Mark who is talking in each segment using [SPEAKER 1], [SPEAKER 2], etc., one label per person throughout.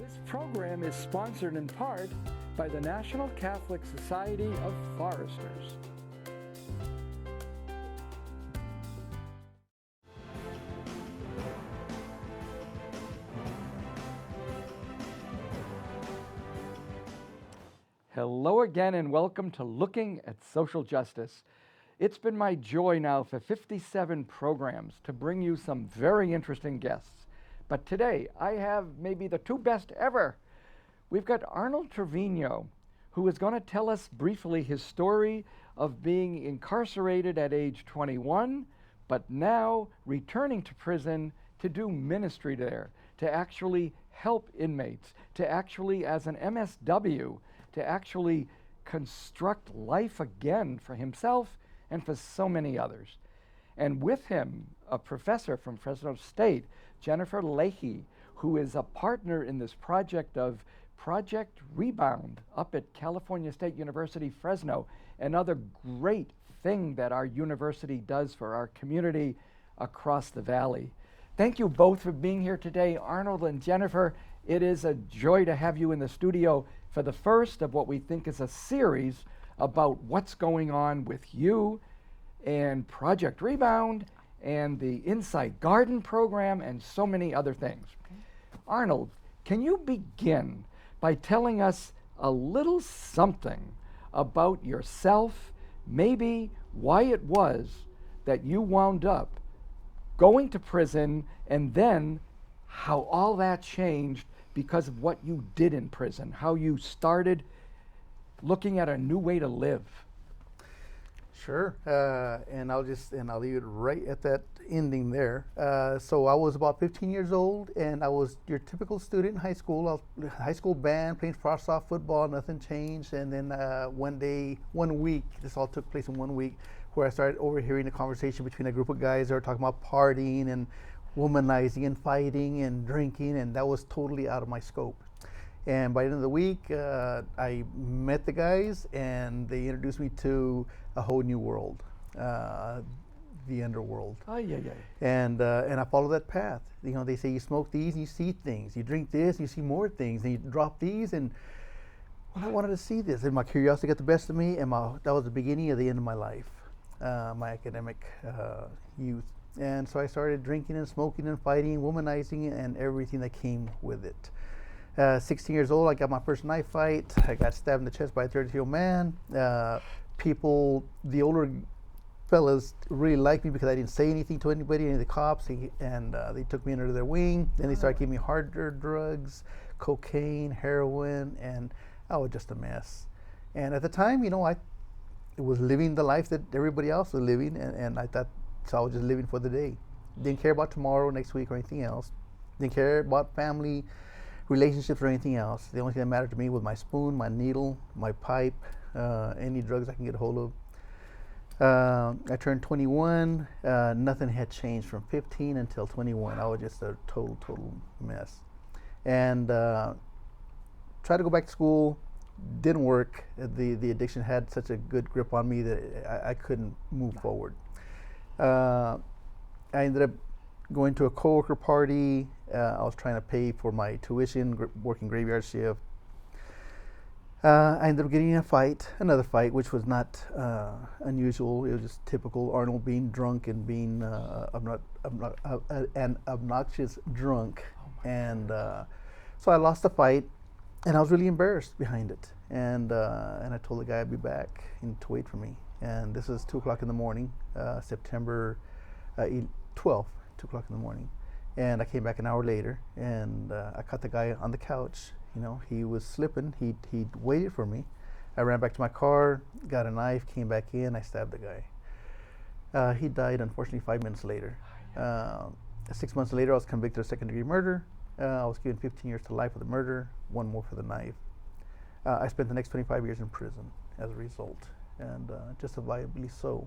[SPEAKER 1] This program is sponsored in part by the National Catholic Society of Foresters. Hello again and welcome to Looking at Social Justice. It's been my joy now for 57 programs to bring you some very interesting guests. But today I have maybe the two best ever. We've got Arnold Treviño, who is going to tell us briefly his story of being incarcerated at age 21, but now returning to prison to do ministry there, to actually help inmates, to actually, as an MSW, to actually construct life again for himself and for so many others. And with him, a professor from Fresno State, Jennifer Leahy, who is a partner in this project of Project Rebound up at California State University, Fresno, another great thing that our university does for our community across the valley. Thank you both for being here today, Arnold and Jennifer. It is a joy to have you in the studio for the first of what we think is a series about what's going on with you and Project Rebound and the Inside Garden program and so many other things. Arnold, can you begin by telling us a little something about yourself, maybe why it was that you wound up going to prison and then how all that changed because of what you did in prison, how you started looking at a new way to live?
[SPEAKER 2] Sure, and I'll leave it right at that ending there. So I was about 15 years old, and I was your typical student in high school. I was high school band, playing soft football, nothing changed. And then one week, this all took place in 1 week, where I started overhearing a conversation between a group of guys that were talking about partying and womanizing and fighting and drinking, and that was totally out of my scope. And by the end of the week, I met the guys, and they introduced me to a whole new world, the underworld. And I followed that path. You know, they say you smoke these, and you see things. You drink this, and you see more things. And you drop these, and well, I wanted to see this. And my curiosity got the best of me, and that was the beginning of the end of my life, my academic youth. And so I started drinking and smoking and fighting, womanizing, and everything that came with it. 16 years old, I got my first knife fight. I got stabbed in the chest by a 30-year-old man. The older fellas really liked me because I didn't say anything to anybody, any of the cops, and they took me under their wing. Then they started giving me harder drugs, cocaine, heroin, and I was just a mess. And at the time, you know, I was living the life that everybody else was living, and I thought, so I was just living for the day. Didn't care about tomorrow, next week, or anything else. Didn't care about family, relationships, or anything else. The only thing that mattered to me was my spoon, my needle, my pipe, any drugs I can get a hold of. I turned 21. Nothing had changed from 15 until 21. I was just a total mess. And tried to go back to school. Didn't work. The addiction had such a good grip on me that I couldn't move forward. I ended up going to a coworker party. I was trying to pay for my tuition, working graveyard shift. I ended up getting in another fight, which was not unusual. It was just typical Arnold being drunk and being an obnoxious drunk. And so I lost the fight, and I was really embarrassed behind it. And I told the guy I'd be back and to wait for me. And this is 2 o'clock in the morning, September 12th, 2 o'clock in the morning. And I came back an hour later, and I caught the guy on the couch. You know, he was slipping. He waited for me. I ran back to my car, got a knife, came back in. I stabbed the guy. He died, unfortunately, 5 minutes later. 6 months later, I was convicted of second-degree murder. I was given 15 years to life for the murder, 1 more for the knife. I spent the next 25 years in prison as a result, and justifiably so.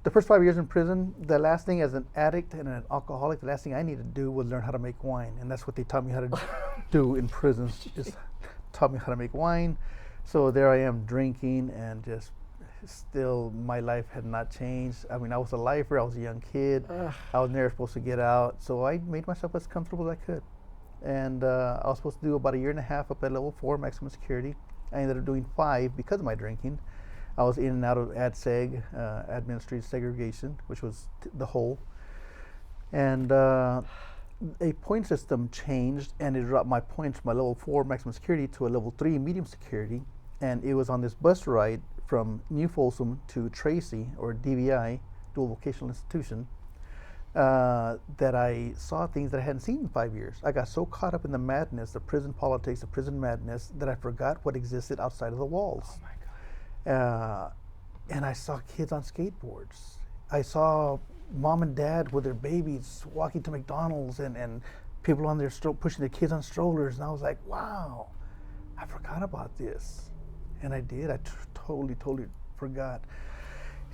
[SPEAKER 2] The first 5 years in prison, the last thing as an addict and an alcoholic, the last thing I needed to do was learn how to make wine. And that's what they taught me how to do in prison, is taught me how to make wine. So there I am drinking, and just still my life had not changed. I mean, I was a lifer, I was a young kid. I was never supposed to get out. So I made myself as comfortable as I could. and I was supposed to do about a year and a half up at level 4 maximum security. I ended up doing 5 because of my drinking. I was in and out of ADSEG, administrative segregation, which was the whole. And a point system changed, and it dropped my points from my level 4 maximum security to a level 3 medium security. And it was on this bus ride from New Folsom to Tracy, or DVI, Dual Vocational Institution, that I saw things that I hadn't seen in 5 years. I got so caught up in the madness, the prison politics, the prison madness, that I forgot what existed outside of the walls.
[SPEAKER 1] Oh my God.
[SPEAKER 2] And I saw kids on skateboards. I saw mom and dad with their babies walking to McDonald's, and people on their pushing their kids on strollers. And I was like, wow, I forgot about this. And I did. I totally forgot.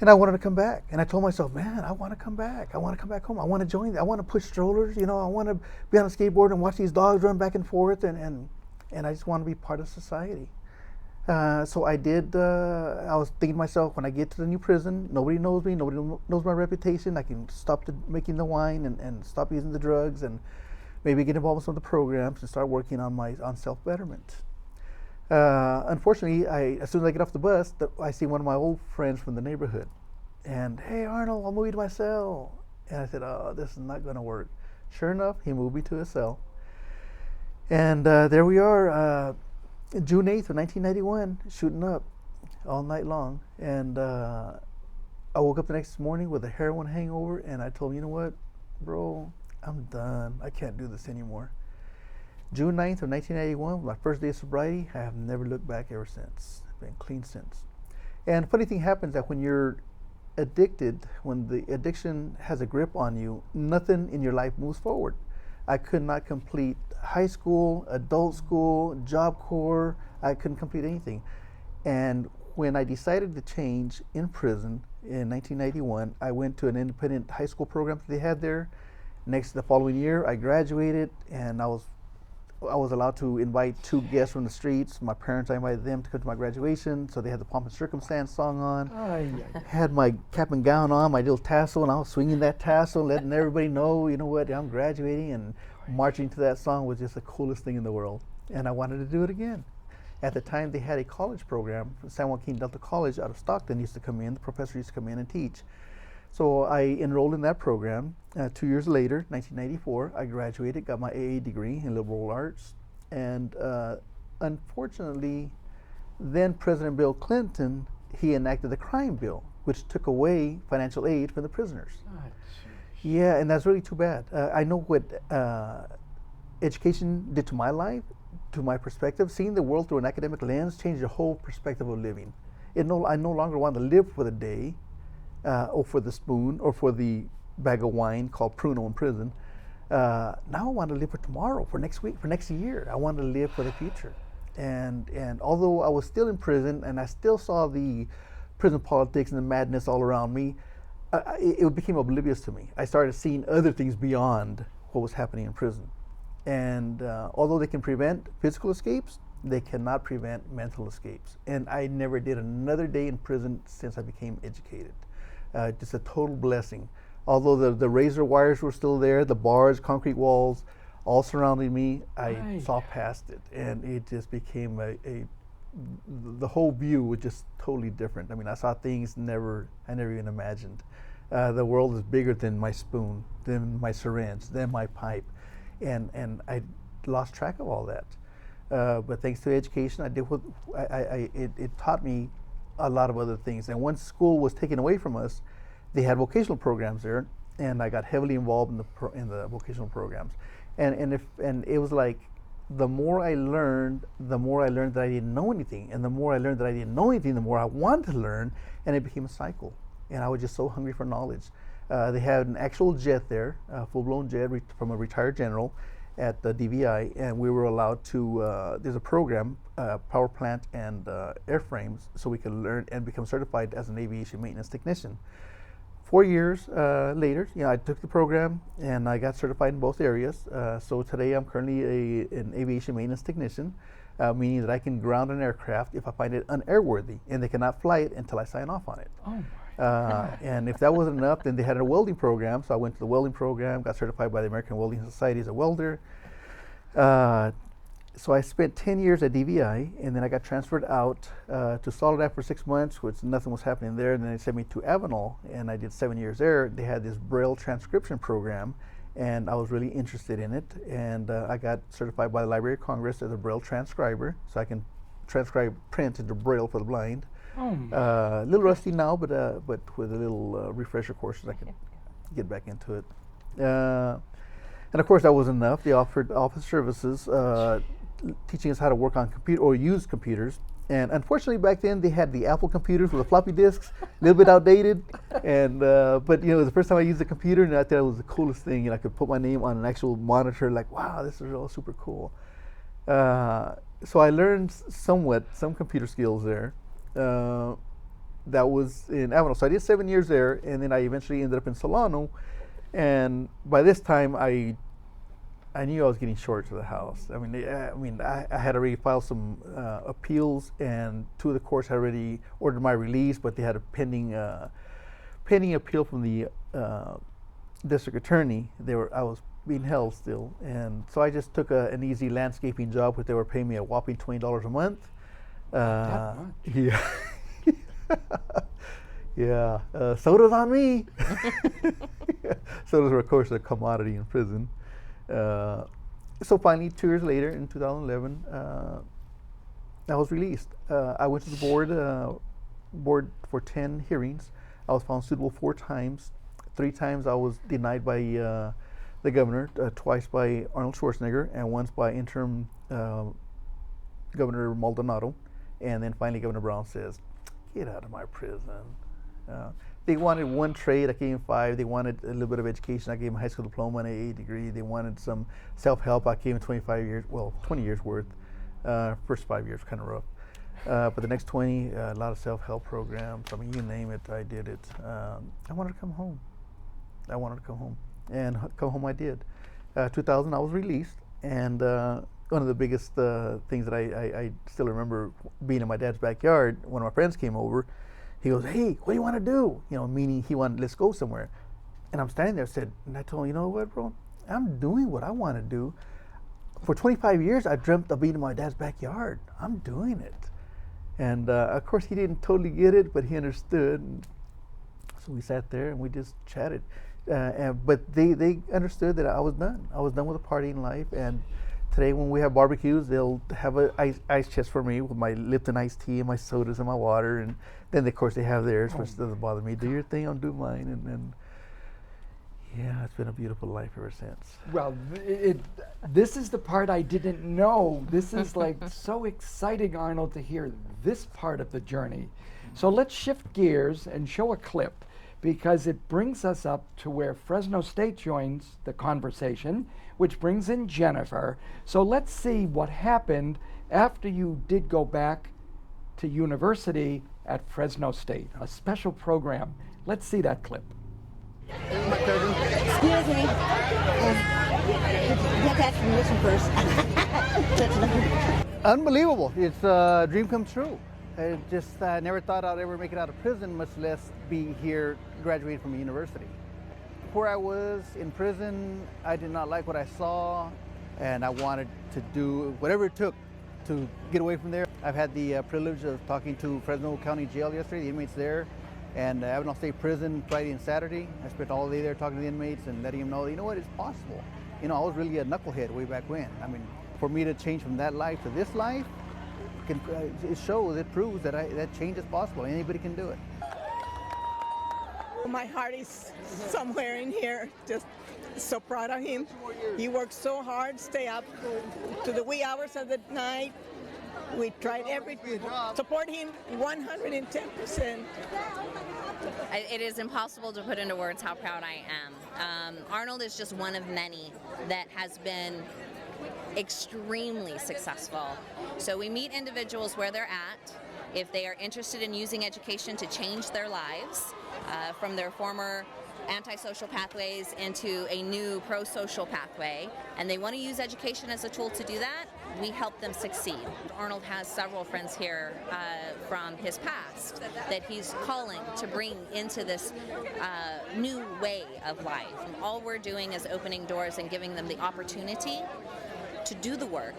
[SPEAKER 2] And I wanted to come back. And I told myself, man, I want to come back. I want to come back home. I want to join. I want to push strollers. You know, I want to be on a skateboard and watch these dogs run back and forth. And I just want to be part of society. So I did. I was thinking to myself, when I get to the new prison, nobody knows me. Nobody knows my reputation. I can stop making the wine and stop using the drugs, and maybe get involved with some of the programs and start working on self-betterment. Unfortunately, as soon as I get off the bus, I see one of my old friends from the neighborhood, and, hey, Arnold, I'll move you to my cell. And I said, oh, this is not going to work. Sure enough, he moved me to a cell, and there we are, June 8th of 1991, shooting up all night long. And I woke up the next morning with a heroin hangover, and I told him, you know what, bro, I'm done. I can't do this anymore. June 9th of 1991, my first day of sobriety. I have never looked back ever since. I've been clean since. And funny thing happens that when you're addicted, when the addiction has a grip on you, nothing in your life moves forward. I could not complete high school, adult school, Job Corps. I couldn't complete anything. And when I decided to change in prison in 1991, I went to an independent high school program that they had there. Next, the following year, I graduated, and I was allowed to invite 2 guests from the streets. My parents, I invited them to come to my graduation, so they had the Pomp and Circumstance song on. Had my cap and gown on, my little tassel, and I was swinging that tassel, letting everybody know, you know what, I'm graduating, and marching to that song was just the coolest thing in the world. And I wanted to do it again. At the time, they had a college program. San Joaquin Delta College out of Stockton used to come in. The professor used to come in and teach. So I enrolled in that program. 2 years later, 1994, I graduated, got my AA degree in liberal arts. And unfortunately, then President Bill Clinton, he enacted the crime bill, which took away financial aid for the prisoners. Yeah, and that's really too bad. I know what education did to my life, to my perspective. Seeing the world through an academic lens changed the whole perspective of living. I no longer want to live for the day, or for the spoon, or for the bag of wine called Pruno in prison. Now I want to live for tomorrow, for next week, for next year. I want to live for the future. And although I was still in prison and I still saw the prison politics and the madness all around me, it became oblivious to me. I started seeing other things beyond what was happening in prison. And although they can prevent physical escapes, they cannot prevent mental escapes. And I never did another day in prison since I became educated. Just a total blessing. Although the razor wires were still there, the bars, concrete walls, all surrounding me, I saw past it, and it just became the whole view was just totally different. I mean, I saw things I never even imagined. The world is bigger than my spoon, than my syringe, than my pipe, and I lost track of all that. But thanks to education, it taught me a lot of other things. And once school was taken away from us, they had vocational programs there, and I got heavily involved in the vocational programs. And it was like, the more I learned that I didn't know anything, and the more I learned that I didn't know anything, the more I wanted to learn, and it became a cycle. And I was just so hungry for knowledge. They had an actual jet there, a full-blown jet from a retired general at the DVI, and we were allowed to, there's a program, power plant and airframes, so we could learn and become certified as an aviation maintenance technician. 4 years later, I took the program and I got certified in both areas. So today I'm currently an aviation maintenance technician, meaning that I can ground an aircraft if I find it unairworthy, and they cannot fly it until I sign off on it.
[SPEAKER 1] Oh my God.
[SPEAKER 2] And if that wasn't enough, then they had a welding program. So I went to the welding program, got certified by the American Welding Society as a welder. So I spent 10 years at DVI, and then I got transferred out to Soledad for 6 months, which nothing was happening there. And then they sent me to Avenal, and I did 7 years there. They had this Braille transcription program, and I was really interested in it. And I got certified by the Library of Congress as a Braille transcriber, so I can transcribe print into Braille for the blind. A little rusty now, but with a little refresher courses, I can get back into it. And of course, that wasn't enough. They offered office services, teaching us how to work on computer or use computers. And unfortunately, back then they had the Apple computers with the floppy disks, a little bit outdated. And but it was the first time I used a computer, and I thought it was the coolest thing. I could put my name on an actual monitor, like, wow, this is all super cool. So I learned some computer skills there. That was in Avenal. So I did 7 years there, and then I eventually ended up in Solano. And by this time, I knew I was getting short to the house. I had already filed some appeals, and 2 of the courts had already ordered my release, but they had a pending appeal from the district attorney. I was being held still, and so I just took an easy landscaping job, but they were paying me a whopping $20 a month.
[SPEAKER 1] That much?
[SPEAKER 2] Yeah. Yeah, sodas on me. Sodas were, of course, a commodity in prison. So finally, 2 years later, in 2011, I was released. I went to the board for 10 hearings. I was found suitable 4 times. 3 times I was denied by the governor, twice by Arnold Schwarzenegger, and once by interim Governor Maldonado. And then finally, Governor Brown says, "Get out of my prison." They wanted 1 trade, I gave them 5. They wanted a little bit of education, I gave them a high school diploma and an AA degree. They wanted some self-help, I gave them 20 years worth. First 5 years kind of rough. But the next 20, a lot of self-help programs. I mean, you name it, I did it. I wanted to come home. And come home I did. 2000, I was released, and one of the biggest things that I still remember, being in my dad's backyard, one of my friends came over. He goes, "Hey, what do you want to do?" Meaning he wanted, let's go somewhere. And I'm standing there, and I told him, "You know what, bro? I'm doing what I want to do. For 25 years, I dreamt of being in my dad's backyard. I'm doing it." And of course, he didn't totally get it, but he understood. And so we sat there and we just chatted. But they understood that I was done. I was done with the partying life. And today, when we have barbecues, they'll have an ice chest for me with my Lipton iced tea and my sodas and my water. And then, of course, they have theirs, which doesn't bother me. Do your thing, I'll do mine. And yeah, it's been a beautiful life ever since.
[SPEAKER 1] Well, this is the part I didn't know. This is like so exciting, Arnold, to hear this part of the journey. So let's shift gears and show a clip, because it brings us up to where Fresno State joins the conversation, which brings in Jennifer. So let's see what happened after you did go back to university at Fresno State, a special program. Let's see that clip.
[SPEAKER 3] Excuse me. Get that permission first.
[SPEAKER 2] Unbelievable. It's a dream come true. I just never thought I'd ever make it out of prison, much less be here graduating from a university. Where I was in prison, I did not like what I saw, and I wanted to do whatever it took to get away from there. I've had the privilege of talking to Fresno County Jail yesterday, the inmates there, and Avenal State Prison Friday and Saturday. I spent all day there talking to the inmates and letting them know, you know what, it's possible. I was really a knucklehead way back when. I mean, for me to change from that life to this life, it shows, it proves that that change is possible. Anybody can do it.
[SPEAKER 4] My heart is somewhere in here. Just so proud of him. He worked so hard, stay up to the wee hours of the night. We tried everything. Support him 110%.
[SPEAKER 5] It is impossible to put into words how proud I am. Arnold is just one of many that has been extremely successful. So we meet individuals where they're at. If they are interested in using education to change their lives from their former antisocial pathways into a new pro-social pathway, and they want to use education as a tool to do that, we help them succeed. Arnold has several friends here from his past that he's calling to bring into this new way of life. And all we're doing is opening doors and giving them the opportunity to do the work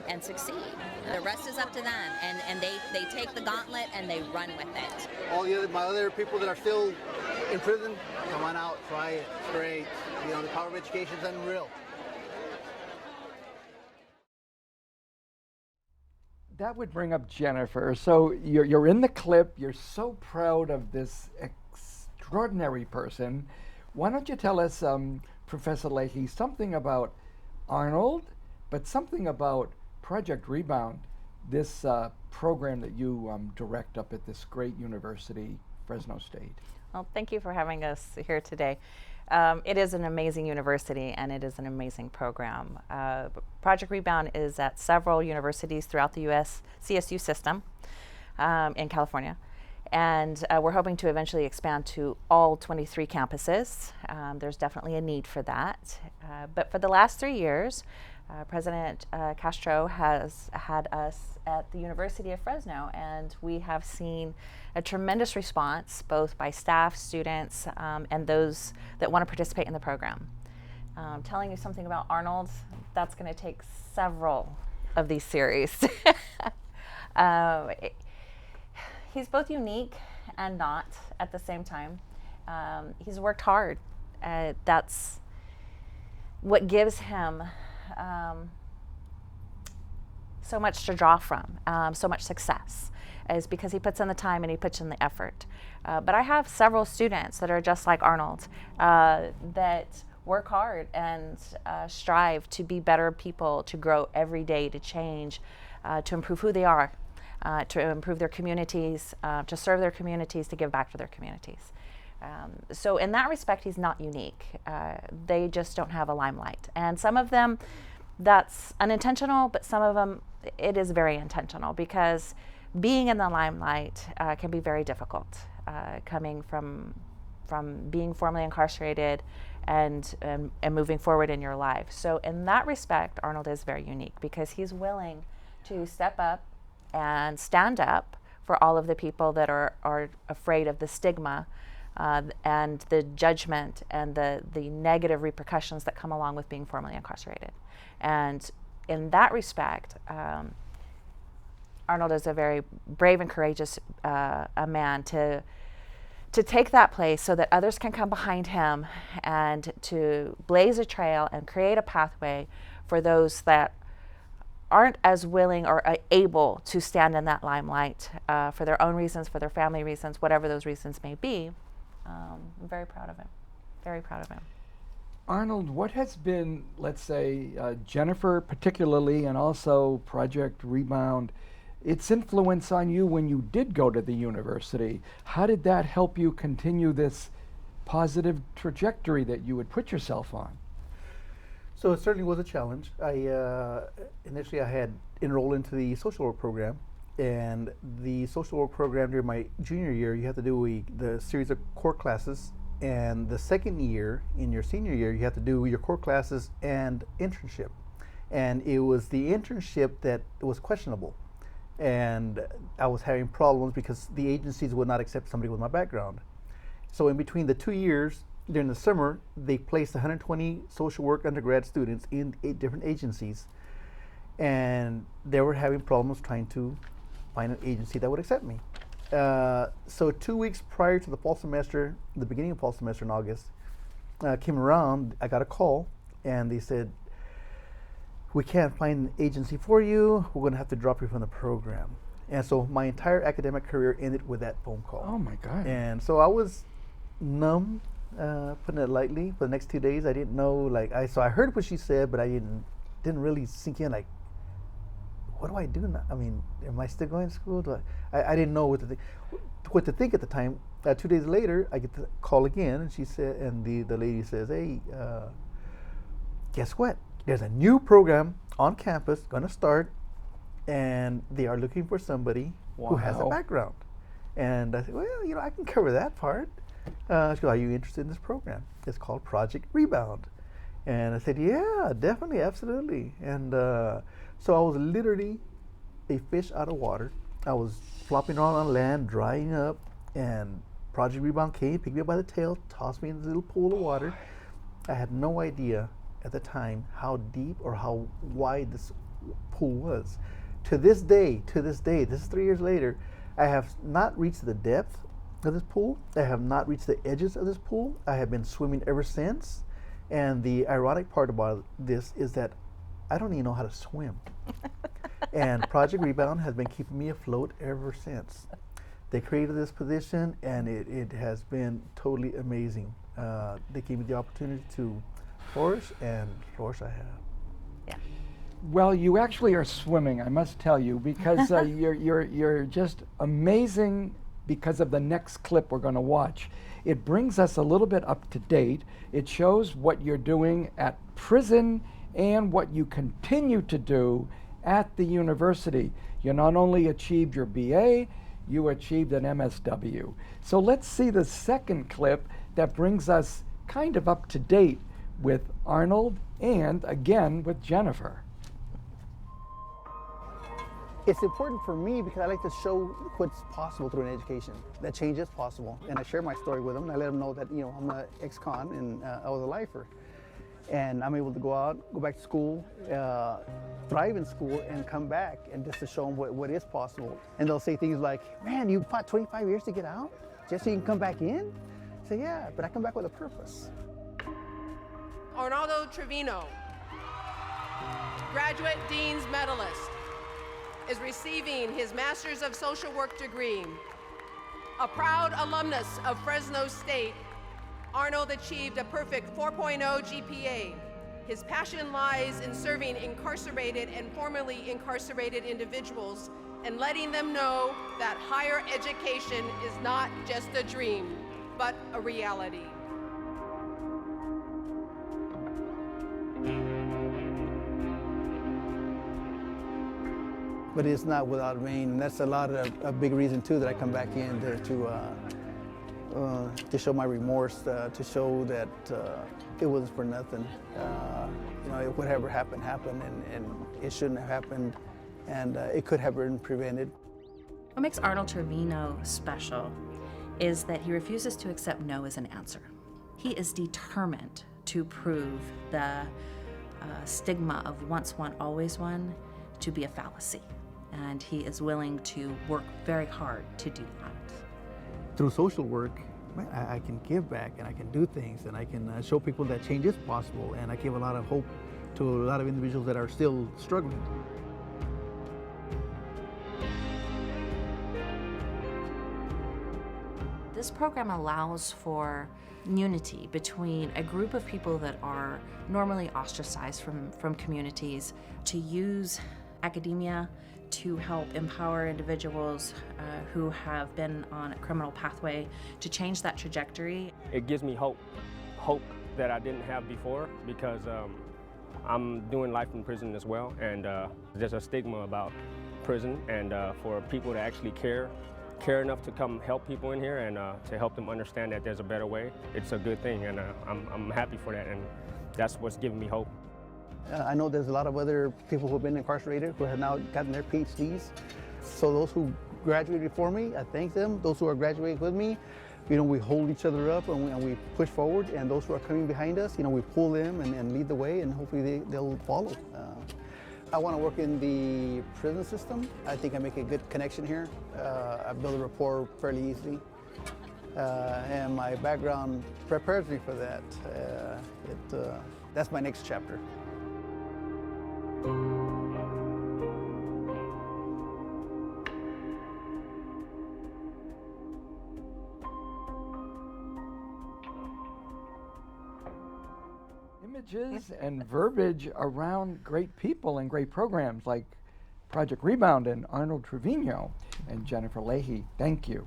[SPEAKER 5] and succeed. The rest is up to them, and they take the gauntlet and they run with it.
[SPEAKER 3] All my other people that are still in prison, come on out, try it. It's great. You know, the power of education is unreal.
[SPEAKER 1] That would bring up Jennifer. So you're in the clip. You're so proud of this extraordinary person. Why don't you tell us, Professor Leahy, something about Arnold, but something about Project Rebound, this program that you direct up at this great university, Fresno State.
[SPEAKER 6] Well, thank you for having us here today. It is an amazing university and it is an amazing program. Project Rebound is at several universities throughout the U.S. CSU system in California. And we're hoping to eventually expand to all 23 campuses. There's definitely a need for that. But for the last 3 years, President Castro has had us at the University of Fresno, and we have seen a tremendous response both by staff, students, and those that want to participate in the program. Telling you something about Arnold, that's going to take several of these series. He's both unique and not at the same time. He's worked hard. That's what gives him so much to draw from, so much success, is because he puts in the time and he puts in the effort. But I have several students that are just like Arnold, that work hard and strive to be better people, to grow every day, to change, to improve who they are, to improve their communities, to serve their communities, to give back to their communities. So in that respect, he's not unique. They just don't have a limelight. And some of them, that's unintentional, but some of them, it is very intentional, because being in the limelight can be very difficult, coming from being formerly incarcerated and moving forward in your life. So in that respect, Arnold is very unique, because he's willing to step up and stand up for all of the people that are afraid of the stigma and the judgment and the negative repercussions that come along with being formerly incarcerated. And in that respect, Arnold is a very brave and courageous a man to take that place so that others can come behind him and to blaze a trail and create a pathway for those that aren't as willing or able to stand in that limelight for their own reasons, for their family reasons, whatever those reasons may be. I'm very proud of him, very proud of him.
[SPEAKER 1] Arnold, what has been, let's say, Jennifer particularly, and also Project Rebound, its influence on you when you did go to the university? How did that help you continue this positive trajectory that you would put yourself on?
[SPEAKER 2] So it certainly was a challenge. Initially I had enrolled into the social work program, and the social work program during my junior year, you have to do the series of core classes, and the second year, in your senior year, you have to do your core classes and internship. And it was the internship that was questionable. And I was having problems because the agencies would not accept somebody with my background. So in between the 2 years, during the summer, they placed 120 social work undergrad students in 8 different agencies. And they were having problems trying to find an agency that would accept me. So 2 weeks prior to the fall semester, the beginning of fall semester in August, came around, I got a call, and they said, we can't find an agency for you, we're gonna have to drop you from the program. And so my entire academic career ended with that phone call.
[SPEAKER 1] Oh my God.
[SPEAKER 2] And so I was numb, putting it lightly. For the next 2 days, I didn't know, so I heard what she said, but I didn't really sink in, what do I do now? I mean, am I still going to school? I didn't know what to think at the time. 2 days later, I get the call again, and she said, and the lady says, hey, guess what? There's a new program on campus going to start, and they are looking for somebody who has a background. And I said, well, I can cover that part. She goes, are you interested in this program? It's called Project Rebound. And I said, yeah, definitely, absolutely. And so I was literally a fish out of water. I was flopping around on land, drying up, and Project Rebound came, picked me up by the tail, tossed me in this little pool of water. I had no idea at the time how deep or how wide this pool was. To this day, this is 3 years later, I have not reached the depth of this pool. I have not reached the edges of this pool. I have been swimming ever since. And the ironic part about this is that I don't even know how to swim. And Project Rebound has been keeping me afloat ever since. They created this position, and it has been totally amazing. They gave me the opportunity to flourish, and flourish I have.
[SPEAKER 6] Yeah.
[SPEAKER 1] Well, you actually are swimming, I must tell you, because you're just amazing because of the next clip we're going to watch. It brings us a little bit up to date. It shows what you're doing at prison and what you continue to do at the university. You not only achieved your BA, you achieved an MSW. So let's see the second clip that brings us kind of up to date with Arnold and again with Jennifer.
[SPEAKER 3] It's important for me because I like to show what's possible through an education, that change is possible. And I share my story with them, and I let them know that, I'm an ex-con and I was a lifer. And I'm able to go out, go back to school, thrive in school, and come back, and just to show them what is possible. And they'll say things like, man, you fought 25 years to get out just so you can come back in? I say, yeah, but I come back with a purpose.
[SPEAKER 7] Arnold Treviño, graduate dean's medalist, is receiving his Master's of Social Work degree. A proud alumnus of Fresno State, Arnold achieved a perfect 4.0 GPA. His passion lies in serving incarcerated and formerly incarcerated individuals and letting them know that higher education is not just a dream, but a reality.
[SPEAKER 3] But it's not without rain, and that's a big reason too that I come back in to show my remorse, to show that it was for nothing. Whatever happened, and it shouldn't have happened, and it could have been prevented.
[SPEAKER 8] What makes Arnold Treviño special is that he refuses to accept no as an answer. He is determined to prove the stigma of once one, always one to be a fallacy. And he is willing to work very hard to do that.
[SPEAKER 2] Through social work, I can give back, and I can do things, and I can show people that change is possible, and I give a lot of hope to a lot of individuals that are still struggling.
[SPEAKER 8] This program allows for unity between a group of people that are normally ostracized from communities to use academia to help empower individuals who have been on a criminal pathway to change that trajectory.
[SPEAKER 9] It gives me hope that I didn't have before, because I'm doing life in prison as well, and there's a stigma about prison, and for people to actually care enough to come help people in here and to help them understand that there's a better way, it's a good thing, and I'm happy for that, and that's what's giving me hope.
[SPEAKER 3] I know there's a lot of other people who have been incarcerated who have now gotten their PhDs. So those who graduated before me, I thank them. Those who are graduating with me, we hold each other up, and we push forward. And those who are coming behind us, we pull them and lead the way, and hopefully they'll follow. I want to work in the prison system. I think I make a good connection here. I build a rapport fairly easily. And my background prepares me for that. That's my next chapter.
[SPEAKER 1] Images and verbiage around great people and great programs like Project Rebound and Arnold Treviño and Jennifer Leahy. Thank you.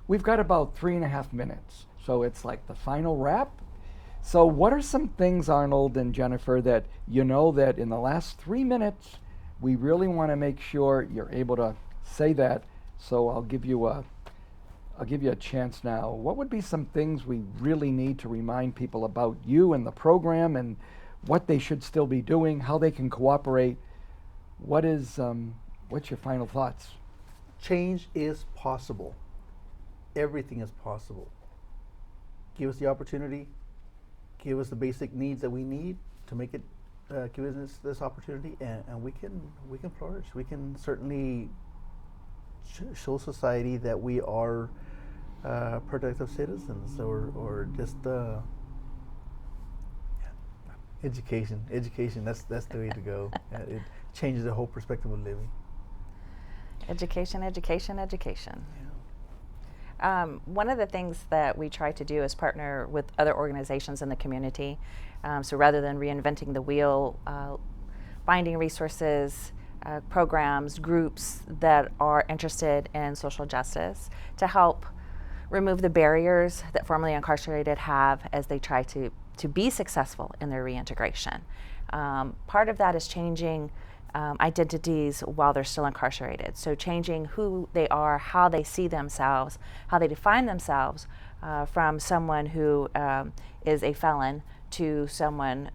[SPEAKER 1] We've got about 3.5 minutes, so it's like the final wrap. So what are some things, Arnold and Jennifer, that that in the last 3 minutes, we really want to make sure you're able to say that? So I'll give you a chance now. What would be some things we really need to remind people about you and the program, and what they should still be doing, how they can cooperate? What's your final thoughts?
[SPEAKER 2] Change is possible. Everything is possible. Give us the opportunity. Give us the basic needs that we need, to make it give us this opportunity, and we can flourish. We can certainly show society that we are productive citizens, or just education. That's the way to go. It changes the whole perspective of living.
[SPEAKER 6] Education, education, education. One of the things that we try to do is partner with other organizations in the community. So rather than reinventing the wheel, finding resources, programs, groups that are interested in social justice to help remove the barriers that formerly incarcerated have as they try to be successful in their reintegration. Part of that is changing identities while they're still incarcerated. So changing who they are, how they see themselves, how they define themselves from someone who is a felon to someone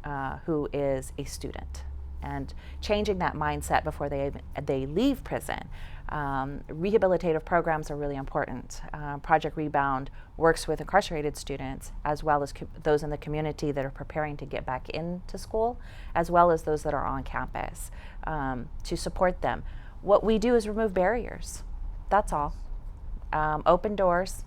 [SPEAKER 6] who is a student. And changing that mindset before they leave prison. Rehabilitative programs are really important. Project Rebound works with incarcerated students as well as those in the community that are preparing to get back into school, as well as those that are on campus, to support them. What we do is remove barriers. That's all. Open doors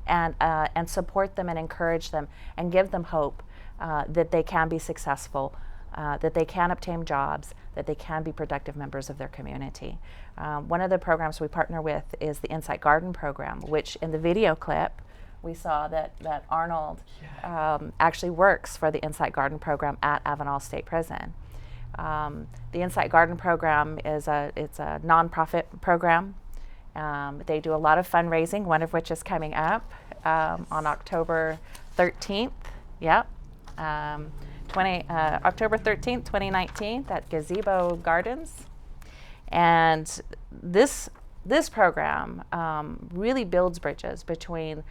[SPEAKER 6] and support them and encourage them and give them hope that they can be successful, that they can obtain jobs, that they can be productive members of their community. One of the programs we partner with is the Insight Garden program, which in the video clip we saw that Arnold actually works for the Insight Garden program at Avenal State Prison. The Insight Garden program it's a nonprofit program. They do a lot of fundraising, one of which is coming up on October 13th. Yep. October 13th, 2019 at Gazebo Gardens. And this program really builds bridges between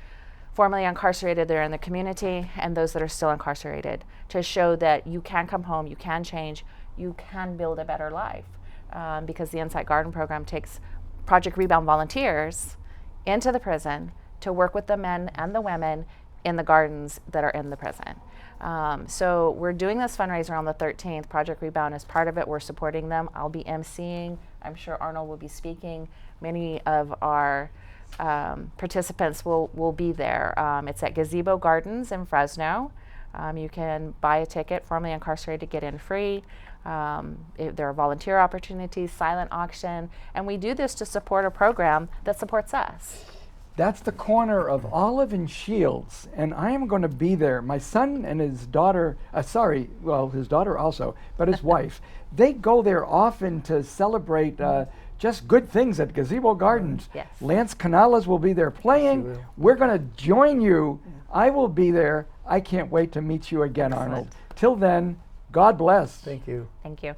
[SPEAKER 6] formerly incarcerated that are in the community and those that are still incarcerated to show that you can come home, you can change, you can build a better life. Because the Insight Garden program takes Project Rebound volunteers into the prison to work with the men and the women in the gardens that are in the prison. So we're doing this fundraiser on the 13th. Project Rebound is part of it. We're supporting them. I'll be emceeing. I'm sure Arnold will be speaking. Many of our participants will be there. It's at Gazebo Gardens in Fresno. You can buy a ticket, formerly incarcerated, to get in free. There are volunteer opportunities, silent auction, and we do this to support a program that supports us.
[SPEAKER 1] That's the corner of Olive and Shields, and I am going to be there. My son and his daughter, his daughter also, but his wife, they go there often to celebrate just good things at Gazebo Gardens.
[SPEAKER 6] Yes.
[SPEAKER 1] Lance Canales will be there playing.
[SPEAKER 2] Yes,
[SPEAKER 1] We're going to join you. I will be there. I can't wait to meet you again, Arnold. Till then, God bless.
[SPEAKER 2] Thank you.
[SPEAKER 6] Thank you.